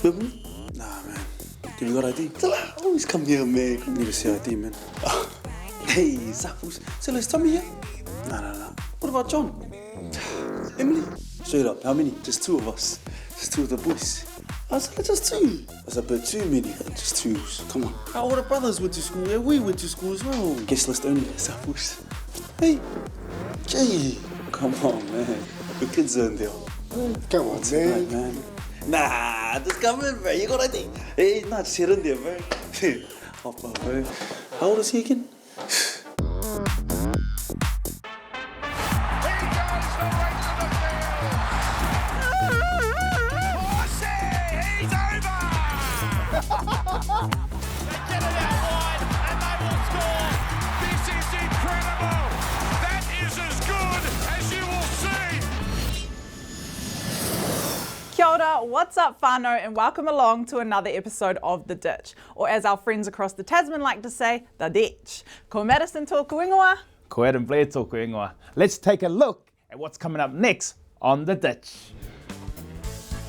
With me? Nah, man. Do you got ID? Always come here, man. Need to see ID, man. Hey, Zappos. So let's Tommy here? Nah. What about John? Emily? Straight up, how many? Just two of us. Just two of the boys. I was like, just two. That's a bit too many. Just two. Come on. Our older brothers went to school. Yeah, we went to school as well. Guest list only. Zappos. Hey. Jay. Come on, man. The kids are in there. Come on, man. Nah, just come in, bro. You got ID? Hey, nah, just here in there, bro. Hop up, bro. How old is he again? Kia ora, what's up whānau, and welcome along to another episode of The Ditch, or as our friends across the Tasman like to say, The Ditch. Ko Madison tōku ingoa. Ko Adam Blair tōku ingoa. Let's take a look at what's coming up next on The Ditch.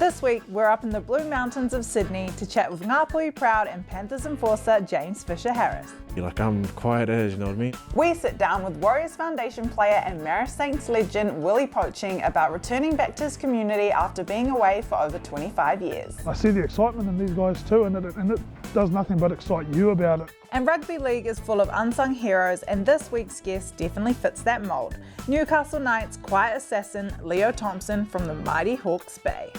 This week, we're up in the Blue Mountains of Sydney to chat with Ngāpuhi Proud and Panthers enforcer James Fisher-Harris. You're like, I'm quiet as, you know what I mean? We sit down with Warriors Foundation player and Marist Saints legend Willy Poching about returning back to his community after being away for over 25 years. I see the excitement in these guys too, and it does nothing but excite you about it. And rugby league is full of unsung heroes, and this week's guest definitely fits that mould. Newcastle Knights quiet assassin Leo Thompson from the mighty Hawke's Bay.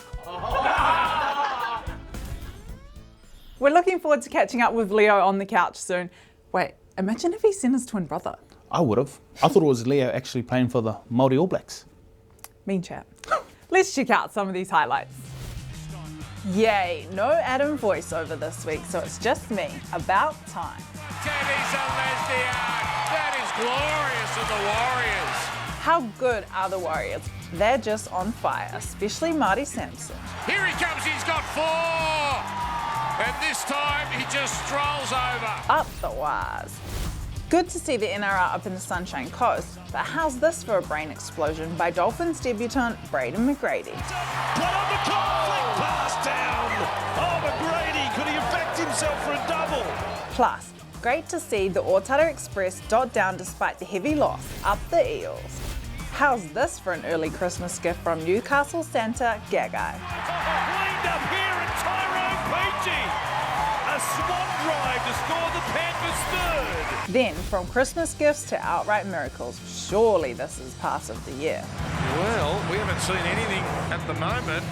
We're looking forward to catching up with Leo on the couch soon. Wait, imagine if he sent his twin brother. I would have. I thought it was Leo actually playing for the Maori All Blacks. Mean chap. Let's check out some of these highlights. Yay, no Adam voiceover this week, so it's just me. About time. Teddy's a lesbian. That is glorious of the Warriors. How good are the Warriors? They're just on fire, especially Marty Sampson. Here he comes, he's got 4. And this time he just strolls over. Up the wires. Good to see the NRL up in the Sunshine Coast, but how's this for a brain explosion by Dolphins debutant Braden McGrady? Put on the conflict pass down. Oh, McGrady, could he have backed himself for a double? Plus, great to see the Otara Express dot down despite the heavy loss, up the Eels. How's this for an early Christmas gift from Newcastle Santa Gagai? Cleaned up here at Tyrone Peachy. A swap drive to score the Panthers third. Then, from Christmas gifts to outright miracles, surely this is pass of the year. Well, we haven't seen anything at the moment.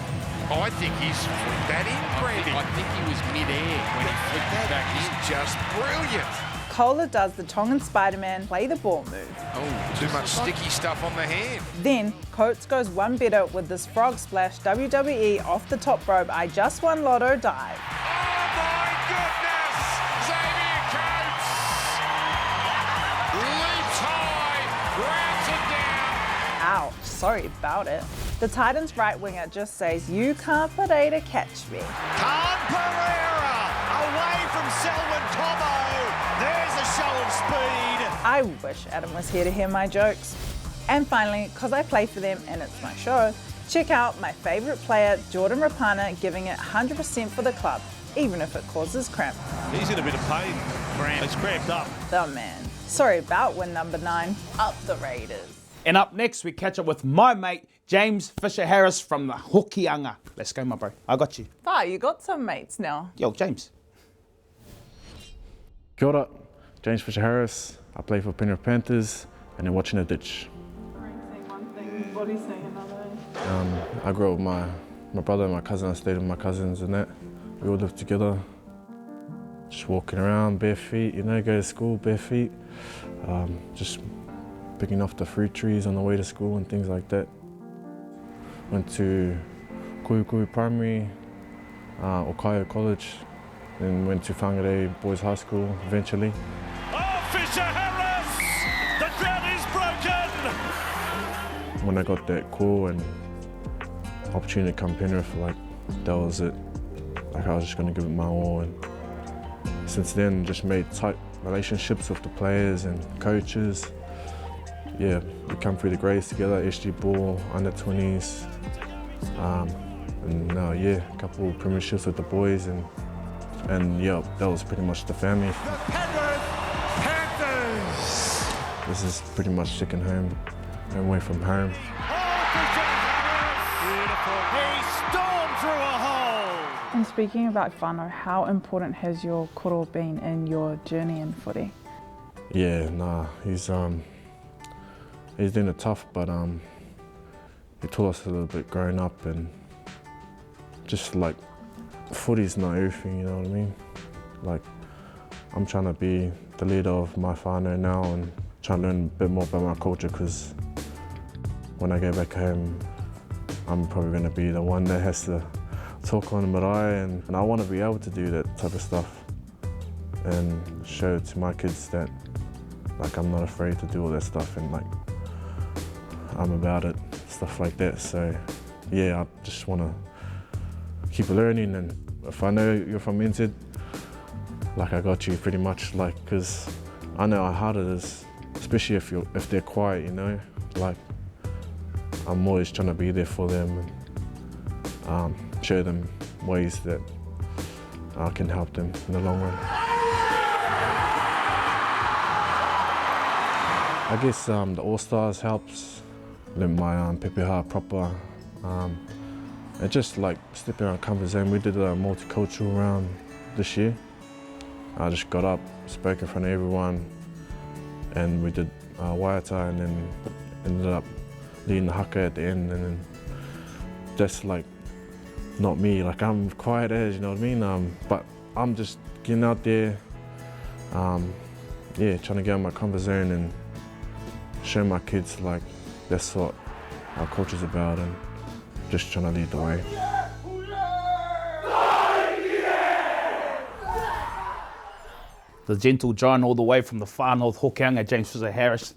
I think he's flicked that in, Brandy. I think he was mid-air when he flicked that back in. He's just brilliant. Kohler does the Tongan Spider-Man play the ball move. Oh, too much sticky stuff on the hand. Then, Coates goes one better with this frog splash WWE off the top rope I just won lotto dive. Oh my goodness! Xavier Coates leaps high, rounds it down. Ouch, sorry about it. The Titans right winger just says, "You can't parade to catch me." Khan Pereira away from Selwyn Tomo. There's a show of speed. I wish Adam was here to hear my jokes. And finally, because I play for them and it's my show, check out my favourite player, Jordan Rapana, giving it 100% for the club, even if it causes cramp. He's in a bit of pain. He's cramped up. The man. Sorry about win number 9. Up the Raiders. And up next, we catch up with my mate, James Fisher-Harris from the Hokianga. Let's go, my bro. I got you. Ah, you got some mates now. Yo, James. Kia ora, James Fisher-Harris. I play for Penrith Panthers and then watching The Ditch. Saying one thing, body's saying another. I grew up with my brother and my cousin. I stayed with my cousins and that. We all lived together. Just walking around bare feet, you know, go to school bare feet. Just picking off the fruit trees on the way to school and things like that. Went to Kuikui Primary, Okaio College, then went to Whangarei Boys High School eventually. Oh, Fisher-Harris! The ground is broken! When I got that call and opportunity to come Penrith, like, that was it. Like, I was just gonna give it my all, and since then just made tight relationships with the players and coaches. Yeah, we come through the grades together, SG Ball, under 20s, And yeah, a couple of premierships with the boys, and yeah, that was pretty much the family. This is pretty much second home, and away from home. Beautiful. He stormed through a hole. And speaking about whānau, how important has your koro been in your journey in footy? Yeah, nah, he's doing it tough, but he taught us a little bit growing up, and just like footy's not everything, you know what I mean? Like, I'm trying to be the leader of my whānau now and trying to learn a bit more about my culture, because when I go back home, I'm probably going to be the one that has to talk on the marae, and I want to be able to do that type of stuff and show to my kids that like I'm not afraid to do all that stuff, and like I'm about it, stuff like that. So yeah, I just want to keep learning, and if I know you're from NZ, like I got you pretty much, like, because I know how hard it is, especially if they're quiet, you know. Like, I'm always trying to be there for them and show them ways that I can help them in the long run. I guess the All-Stars helps, learn my pepeha proper, and just like stepping out of comfort zone. We did a multicultural round this year. I just got up, spoke in front of everyone, and we did waiata, and then ended up leading the haka at the end, and then that's like not me. Like, I'm quiet as, you know what I mean? But I'm just getting out there, yeah, trying to get out of my comfort zone and show my kids like that's what our culture's about, and just trying to lead the way. The gentle giant all the way from the far north Hokianga, James Fisher-Harris.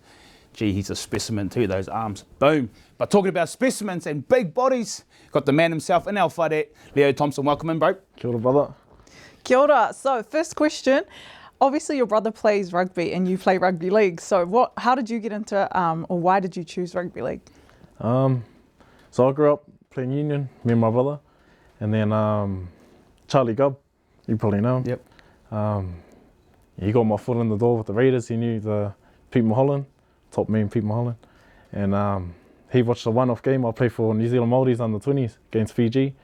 Gee, he's a specimen too, those arms. Boom. But talking about specimens and big bodies, got the man himself in our whare, Leo Thompson. Welcome in, bro. Kia ora, brother. Kia ora. So first question, obviously your brother plays rugby and you play rugby league. So how did you get into, or why did you choose rugby league? So I grew up playing union, me and my brother. And then Charlie Gubb, you probably know him. Yep. He got my foot in the door with the Raiders. He knew the Pete Mulholland, top me and Pete Mulholland. And he watched the one-off game. I played for New Zealand Maori's under 20s against Fiji.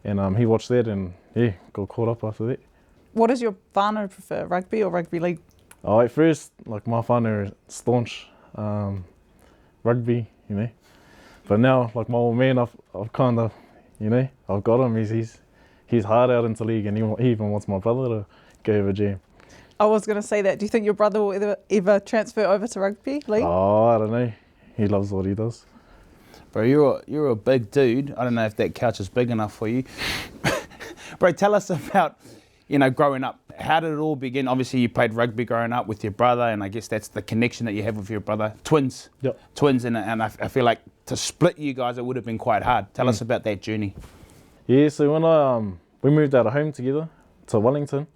And he watched that and yeah, got caught up after that. What does your whānau prefer, rugby or rugby league? At first, like my whānau is staunch rugby, you know. But now, like my old man, I've kind of, you know, I've got him. He's hard out into league, and he even wants my brother to go over jam. I was going to say that. Do you think your brother will ever transfer over to rugby league? Oh, I don't know. He loves what he does. Bro, you're a big dude. I don't know if that couch is big enough for you. Bro, tell us about, you know, growing up. How did it all begin? Obviously, you played rugby growing up with your brother, and I guess that's the connection that you have with your brother. Twins. Yep. Twins, and I feel like to split you guys, it would have been quite hard. Tell us about that journey. Yeah, so when we moved out of home together to Wellington,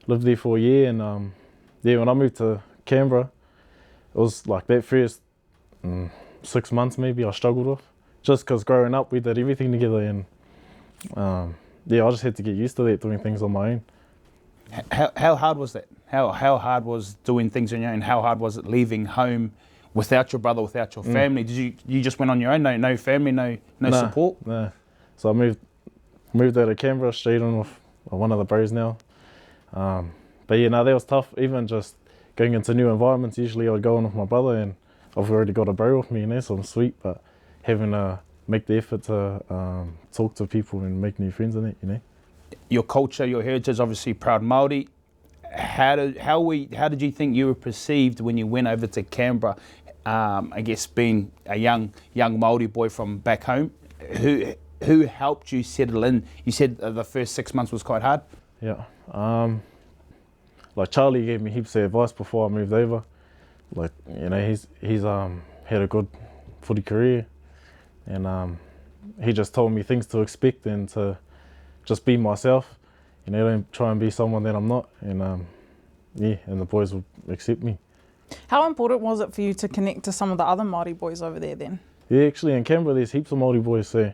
lived there for a year, and yeah, when I moved to Canberra, it was like that first 6 months maybe I struggled with, just because growing up we did everything together, and yeah, I just had to get used to that, doing things on my own. How hard was that? How hard was doing things on your own? How hard was it leaving home without your brother, without your family? Did you just went on your own? No family, no support? Nah. So I moved out of Canberra straight on with one of the bros now. But yeah, no, that was tough. Even just going into new environments, usually I would go on with my brother, and I've already got a bro with me, you know, so I'm sweet. But having to make the effort to talk to people and make new friends in it, you know. Your culture, your heritage, obviously proud Maori. How did you think you were perceived when you went over to Canberra? I guess being a young Maori boy from back home, who helped you settle in? You said the first 6 months was quite hard. Yeah. Like Charlie gave me heaps of advice before I moved over. Like, you know, he's had a good footy career, and he just told me things to expect and to just be myself. You know, don't try and be someone that I'm not, and yeah, and the boys will accept me. How important was it for you to connect to some of the other Māori boys over there then? Yeah, actually in Canberra there's heaps of Māori boys, so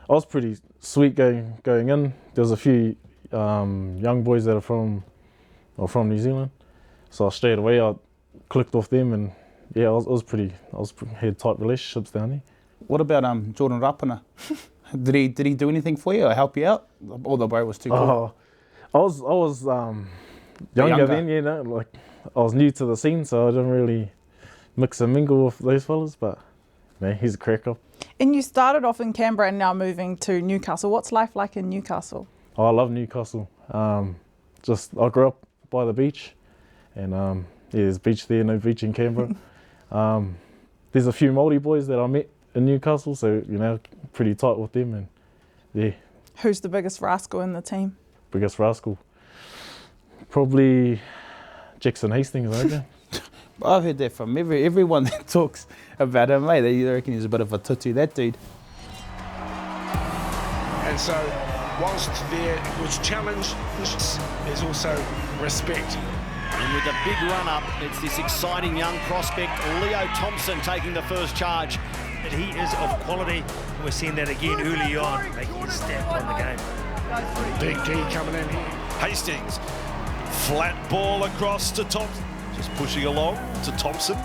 I was pretty sweet going in. There was a few young boys that are from New Zealand, so straight away I clicked off them, and yeah, had tight relationships down there. What about Jordan Rapana? Did he do anything for you or help you out? Or the bro was too cool? I was younger then, you know, like I was new to the scene, so I didn't really mix and mingle with those fellas, but man, he's a cracker. And you started off in Canberra and now moving to Newcastle. What's life like in Newcastle? Oh, I love Newcastle. I grew up by the beach, and yeah, there's beach there, no beach in Canberra. There's a few Maori boys that I met in Newcastle, so you know, pretty tight with them, and yeah. Who's the biggest rascal in the team? Biggest rascal? Probably Jackson Hastings, I reckon. I've heard that from everyone that talks about him, mate. They reckon he's a bit of a tutu, that dude. And so, whilst there was challenge, there's also respect. And with a big run-up, it's this exciting young prospect, Leo Thompson, taking the first charge. That he is of quality. We're seeing that again early on, making a step on the game. Big key coming in here. Hastings, flat ball across to Thompson. Just pushing along to Thompson.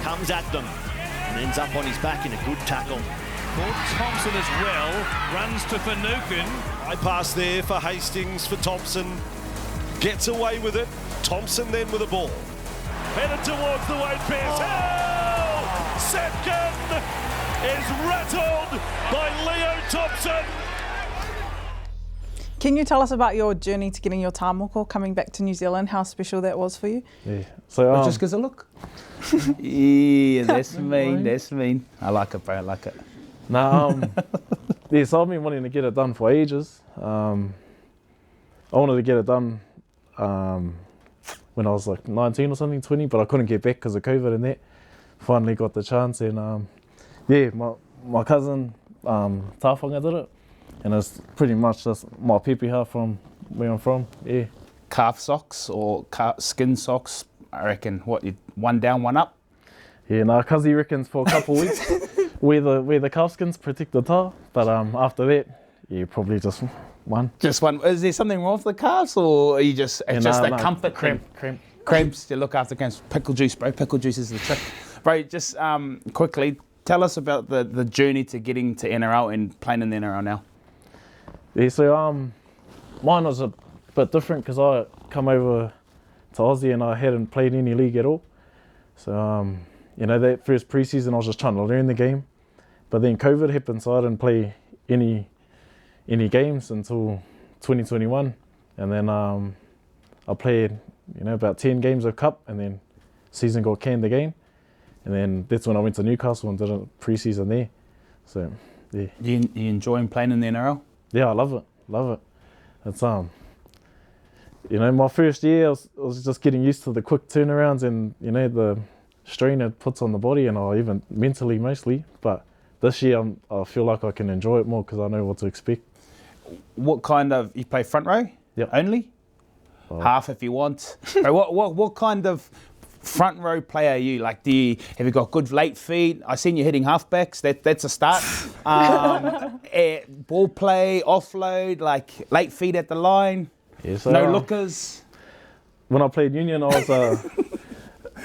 Comes at them and ends up on his back in a good tackle. For Thompson as well, runs to Finucane. High pass there for Hastings, for Thompson. Gets away with it. Thompson then with the ball. Headed towards the white pass. Oh! Second is rattled by Leo Thompson. Can you tell us about your journey to getting your tāmoko, coming back to New Zealand, how special that was for you? Yeah, so just because of look? Yeah, that's mean, that's mean. I like it, bro, I like it. Yeah, so I've been wanting to get it done for ages. I wanted to get it done when I was like 19 or something, 20, but I couldn't get back because of COVID and that. Finally got the chance, and yeah, my cousin Tawhanga did it, and it's pretty much just my pepeha from where I'm from. Yeah. Calf socks or skin socks, I reckon, what, one down, one up? Yeah, no, cuz he reckons for a couple of weeks wear the calf skins, protect the tar, but after that, yeah, probably just one. Just one. Is there something wrong with the calves, or are you just, it's just a comfort cramps, you look after cramps. Pickle juice, bro, pickle juice is the trick. Bro, just quickly, tell us about the journey to getting to NRL and playing in the NRL now. Yeah, so mine was a bit different because I come over to Aussie and I hadn't played any league at all. So, you know, that first pre-season I was just trying to learn the game. But then COVID happened, so I didn't play any games until 2021. And then I played, you know, about 10 games of cup, and then season got canned again. And then that's when I went to Newcastle and did a pre-season there. So, yeah. You enjoying playing in the NRL? Yeah, I love it. It's you know, my first year I was just getting used to the quick turnarounds and, you know, the strain it puts on the body, and even mentally mostly. But this year I feel like I can enjoy it more because I know what to expect. What kind of, you play front row? Yep. Only? Half if you want. What kind of front row player are you? Like, have you got good late feet? I seen you hitting halfbacks. That's a start. Ball play, offload, like late feet at the line. Yeah, so, no lookers. When I played Union, I was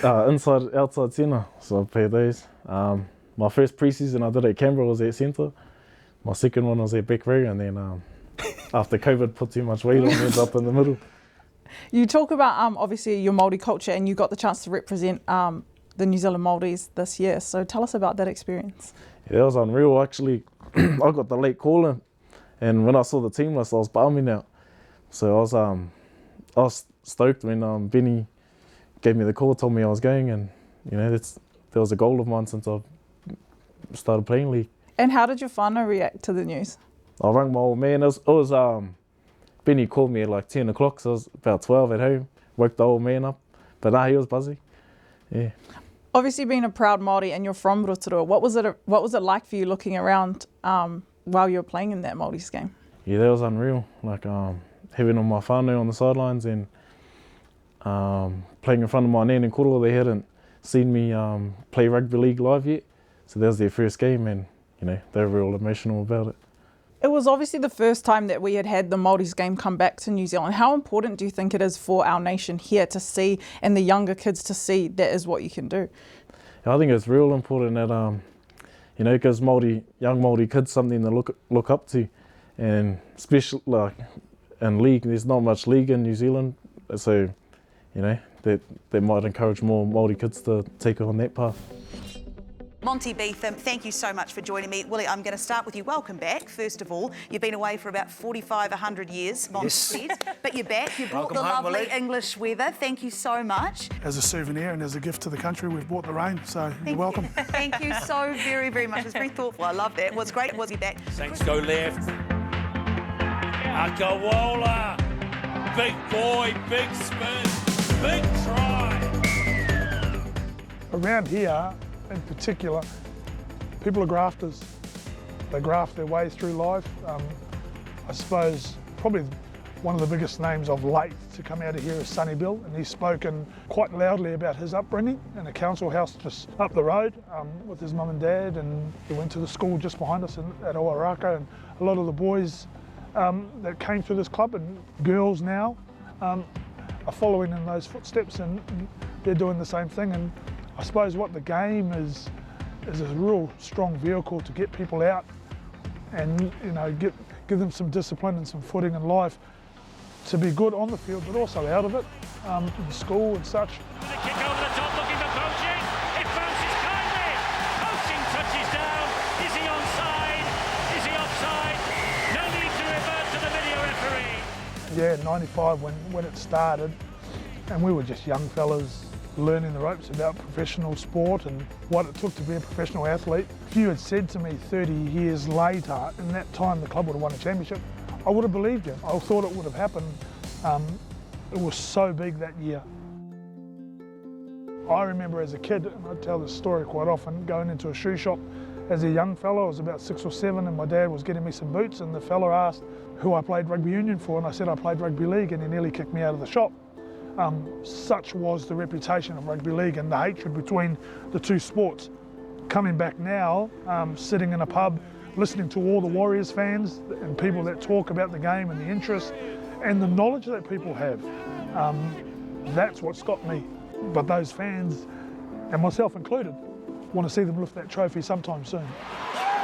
inside, outside centre, so I played those. My first pre-season I did at Canberra was at centre. My second one was at back row, and then after COVID put too much weight on me, ended up in the middle. You talk about obviously your Māori culture, and you got the chance to represent the New Zealand Māoris this year. So tell us about that experience. Yeah, that was unreal. Actually, I got the late call in, and when I saw the team list, I was balming out. So I was stoked when Benny gave me the call, told me I was going, and you know that was a goal of mine since I started playing league. And how did your whānau react to the news? I rang my old man. It was Benny called me at like 10 o'clock, so I was about 12 at home. Woke the old man up, but he was busy. Yeah. Obviously, being a proud Māori and you're from Rotorua, what was it like for you looking around while you were playing in that Māori's game? Yeah, that was unreal. Like having all my whānau on the sidelines and playing in front of my nan and koroa. They hadn't seen me play rugby league live yet, so that was their first game, and you know they were real emotional about it. It was obviously the first time that we had the Māoris game come back to New Zealand. How important do you think it is for our nation here to see, and the younger kids to see, that is what you can do? I think it's real important that you know, it gives young Māori kids something to look up to, and especially like in league, there's not much league in New Zealand, so you know that might encourage more Māori kids to take on that path. Monty Beetham, thank you so much for joining me. Willie, I'm going to start with you. Welcome back, first of all. You've been away for about 45, 100 years, Monty said, but you're back. You brought the lovely English weather. Thank you so much. As a souvenir and as a gift to the country, we've brought the rain, so you're welcome. Thank you so very, very much. It was very thoughtful. I love that. It was great. Was you back? Saints go left. Akawola. Big boy, big spin, big try. Around here, in particular, people are grafters. They graft their way through life. I suppose probably one of the biggest names of late to come out of here is Sonny Bill, and he's spoken quite loudly about his upbringing in a council house just up the road with his mum and dad, and he went to the school just behind us at Oaraka, and a lot of the boys that came through this club, and girls now, are following in those footsteps, and they're doing the same thing. And I suppose what the game is a real strong vehicle to get people out and, you know, give them some discipline and some footing in life to be good on the field, but also out of it, in school and such. The kick over the top, looking for Poching. It bounces kindly. Poching touches down. Is he onside? Is he offside? No need to revert to the video referee. Yeah, 95 when it started, and we were just young fellas learning the ropes about professional sport and what it took to be a professional athlete. If you had said to me 30 years later, in that time the club would have won a championship, I would have believed you. I thought it would have happened. It was so big that year. I remember as a kid, and I tell this story quite often, going into a shoe shop as a young fellow. I was about 6 or 7, and my dad was getting me some boots, and the fella asked who I played rugby union for, and I said I played rugby league, and he nearly kicked me out of the shop. Such was the reputation of rugby league and the hatred between the two sports. Coming back now, sitting in a pub, listening to all the Warriors fans and people that talk about the game and the interest and the knowledge that people have, that's what's got me. But those fans, and myself included, want to see them lift that trophy sometime soon.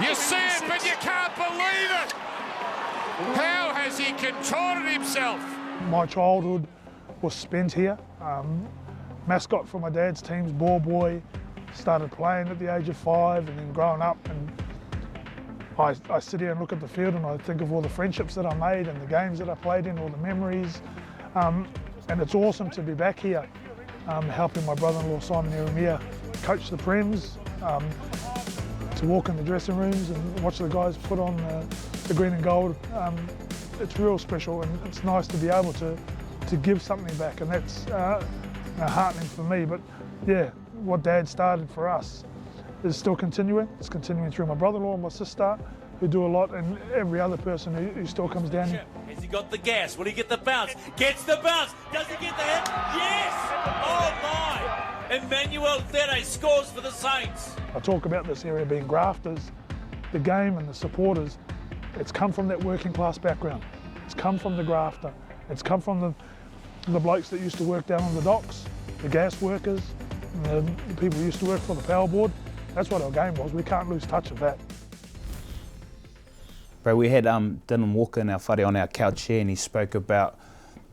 You see it, but you can't believe it! How has he contorted himself? My childhood was spent here. Mascot for my dad's team's ball boy, started playing at the age of 5, and then growing up, and I sit here and look at the field and I think of all the friendships that I made and the games that I played in, all the memories, and it's awesome to be back here, helping my brother-in-law Simon Eremia coach the Prems, to walk in the dressing rooms and watch the guys put on the green and gold. It's real special, and it's nice to be able to give something back, and that's heartening for me. But yeah, what Dad started for us is still continuing. It's continuing through my brother-in-law and my sister, who do a lot, and every other person who still comes down here. Has he got the gas? Will he get the bounce? Gets the bounce. Does he get the hit? Yes! Oh my! Emmanuel Tere scores for the Saints. I talk about this area being grafters. The game and the supporters, it's come from that working class background. It's come from the grafter. It's come from the blokes that used to work down on the docks, the gas workers, the people who used to work for the power board. That's what our game was. We can't lose touch of that. Bro, we had Dylan Walker in our whare on our couch here, and he spoke about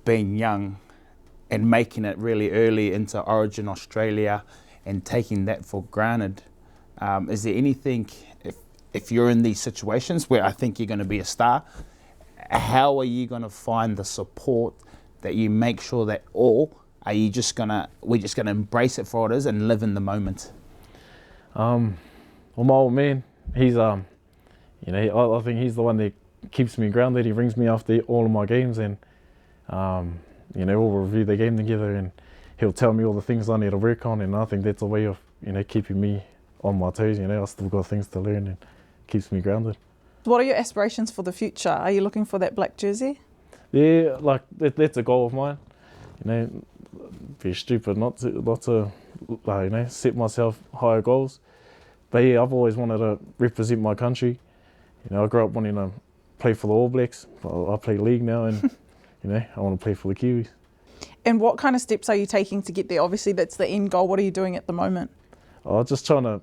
being young and making it really early into Origin Australia and taking that for granted. Is there anything, if you're in these situations where I think you're going to be a star, how are you going to find the support that you make sure that, or are you just gonna, we're just going to embrace it for what it is and live in the moment? Well, my old man, he's you know, I think he's the one that keeps me grounded. He brings me after all of my games, and you know, we'll review the game together, and he'll tell me all the things I need to work on, and I think that's a way of, you know, keeping me on my toes. You know, I still got things to learn, and keeps me grounded. What are your aspirations for the future? Are you looking for that black jersey? Yeah, like that's a goal of mine. You know, be stupid not to you know, set myself higher goals. But yeah, I've always wanted to represent my country. You know, I grew up wanting to play for the All Blacks. I play league now, and you know, I want to play for the Kiwis. And what kind of steps are you taking to get there? Obviously, that's the end goal. What are you doing at the moment? I'm just trying to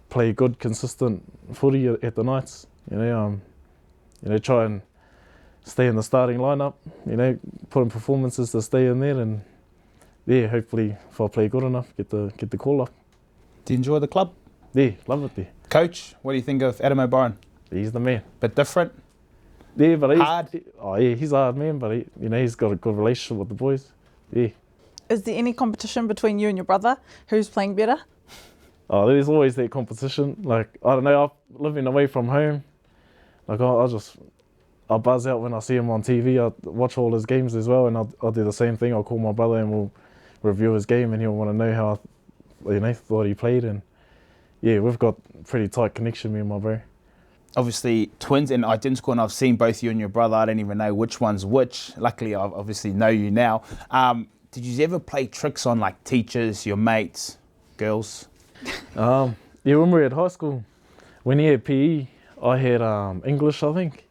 play good, consistent footy at the Knights. You know, try and stay in the starting lineup. You know, put in performances to stay in there, and yeah, hopefully, if I play good enough, get the call up. Do you enjoy the club? Yeah, love it there. Coach, what do you think of Adam O'Brien? He's the man. Bit different? Yeah, but hard? He's a hard man, but he's got a good relationship with the boys. Yeah. Is there any competition between you and your brother? Who's playing better? Oh, there's always that competition. Like, I don't know, living away from home, like I'll buzz out when I see him on TV. I watch all his games as well, and I'll do the same thing. I'll call my brother and we'll review his game, and he'll want to know how I thought he played. And yeah, we've got a pretty tight connection, me and my bro. Obviously, twins and identical, and I've seen both you and your brother. I don't even know which one's which. Luckily, I obviously know you now. Did you ever play tricks on like teachers, your mates, girls? Yeah, when we were at high school, when he had PE, I had English, I think.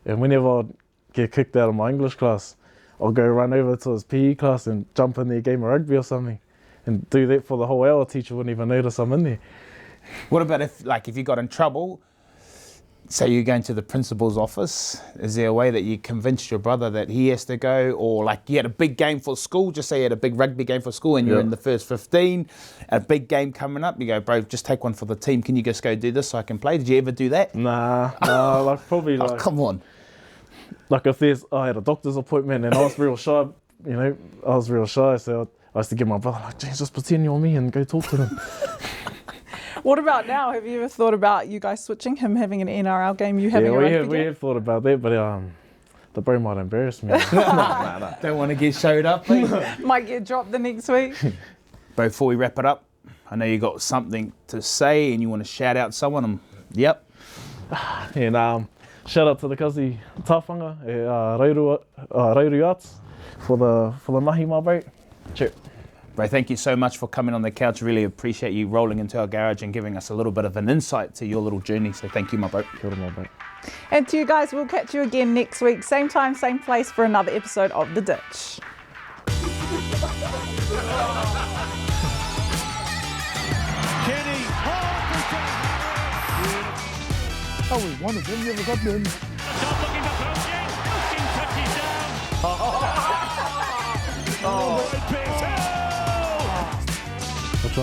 And whenever I'd get kicked out of my English class, I'll go run over to his PE class and jump in their game of rugby or something, and do that for the whole hour. Teacher wouldn't even notice I'm in there. What about if you got in trouble? Say you're going to the principal's office, is there a way that you convinced your brother that he has to go? Or like you had a big game for school, just say you had a big rugby game for school and you're in the first 15, a big game coming up, you go, bro, just take one for the team, can you just go do this so I can play? Did you ever do that? Nah, like probably like... Oh, come on. Like if I had a doctor's appointment and I was real shy, so I used to give my brother like, James, just pretend you're me and go talk to them. What about now? Have you ever thought about you guys switching, him having an NRL game, you having a rugby game? We have thought about that, but the bro might embarrass me. Nah. Don't want to get showed up, eh? Might get dropped the next week. Before we wrap it up, I know you got something to say and you want to shout out someone. Yep. And shout out to the Kazi Tawhanga, Rauru Arts for the mahi, my bro. Cheers. Bro, thank you so much for coming on the couch. Really appreciate you rolling into our garage and giving us a little bit of an insight to your little journey. So thank you, my bro. Kia ora, my bro. And to you guys, we'll catch you again next week, same time, same place for another episode of The Ditch. Oh, we wanted them, never got them. Top looking for Poching. Poching touches down. Which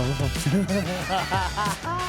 one?